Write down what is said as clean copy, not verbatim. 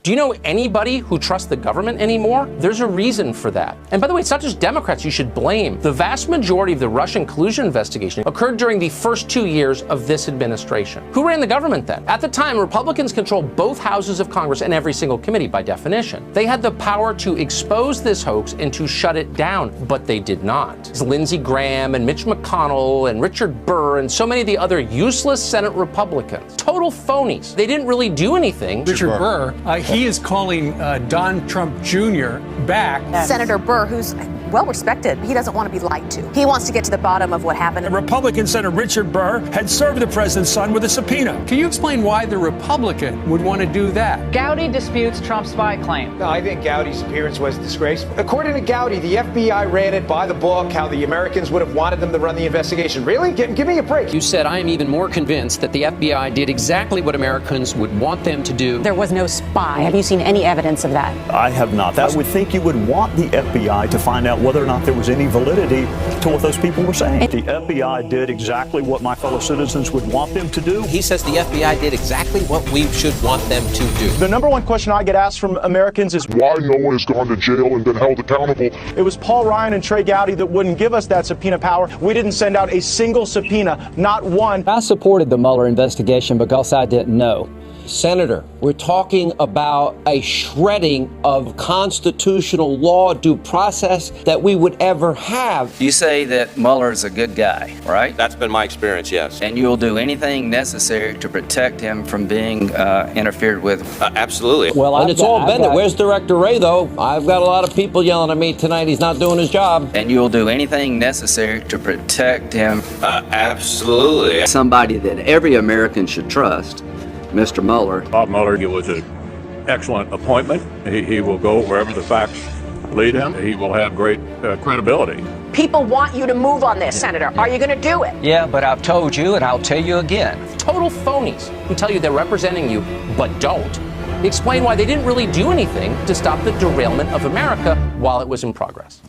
Do you know anybody who trusts the government anymore? There's a reason for that. And by the way, it's not just Democrats you should blame. The vast majority of the Russian collusion investigation occurred during the first 2 years of this administration. Who ran the government then? At the time, Republicans controlled both houses of Congress and every single committee by definition. They had the power to expose this hoax and to shut it down, but they did not. It's Lindsey Graham and Mitch McConnell and Richard Burr and so many of the other useless Senate Republicans. Total phonies. They didn't really do anything. Richard Burr, he is calling Don Trump Jr. back. Senator Burr, who's well respected, he doesn't want to be lied to. He wants to get to the bottom of what happened. Republican Senator Richard Burr had served the president's son with a subpoena. Can you explain why the Republican would want to do that? Gowdy disputes Trump's spy claim. No, I think Gowdy's appearance was disgraceful. According to Gowdy, the FBI ran it by the book, how the Americans would have wanted them to run the investigation. Really? Give me a break. You said, I am even more convinced that the FBI did exactly what Americans would want them to do. There was no spy. Have you seen any evidence of that? I have not. I would think you would want the FBI to find out whether or not there was any validity to what those people were saying. The FBI did exactly what my fellow citizens would want them to do. He says the FBI did exactly what we should want them to do. The number one question I get asked from Americans is why no one has gone to jail and been held accountable. It was Paul Ryan and Trey Gowdy that wouldn't give us that subpoena power. We didn't send out a single subpoena, not one. I supported the Mueller investigation because I didn't know. Senator, we're talking about a shredding of constitutional law due process that we would ever have. You say that Mueller's a good guy, right? That's been my experience, yes. And you'll do anything necessary to protect him from being interfered with? Absolutely. Well, and it's all Bennett. Where's Director Wray, though? I've got a lot of people yelling at me tonight. He's not doing his job. And you'll do anything necessary to protect him? Absolutely. Somebody that every American should trust. Mr. Mueller. Bob Mueller was an excellent appointment. He will go wherever the facts lead him. He will have great credibility. People want you to move on this, Senator. Are you going to do it? Yeah, but I've told you and I'll tell you again. Total phonies who tell you they're representing you, but don't. Explain why they didn't really do anything to stop the derailment of America while it was in progress.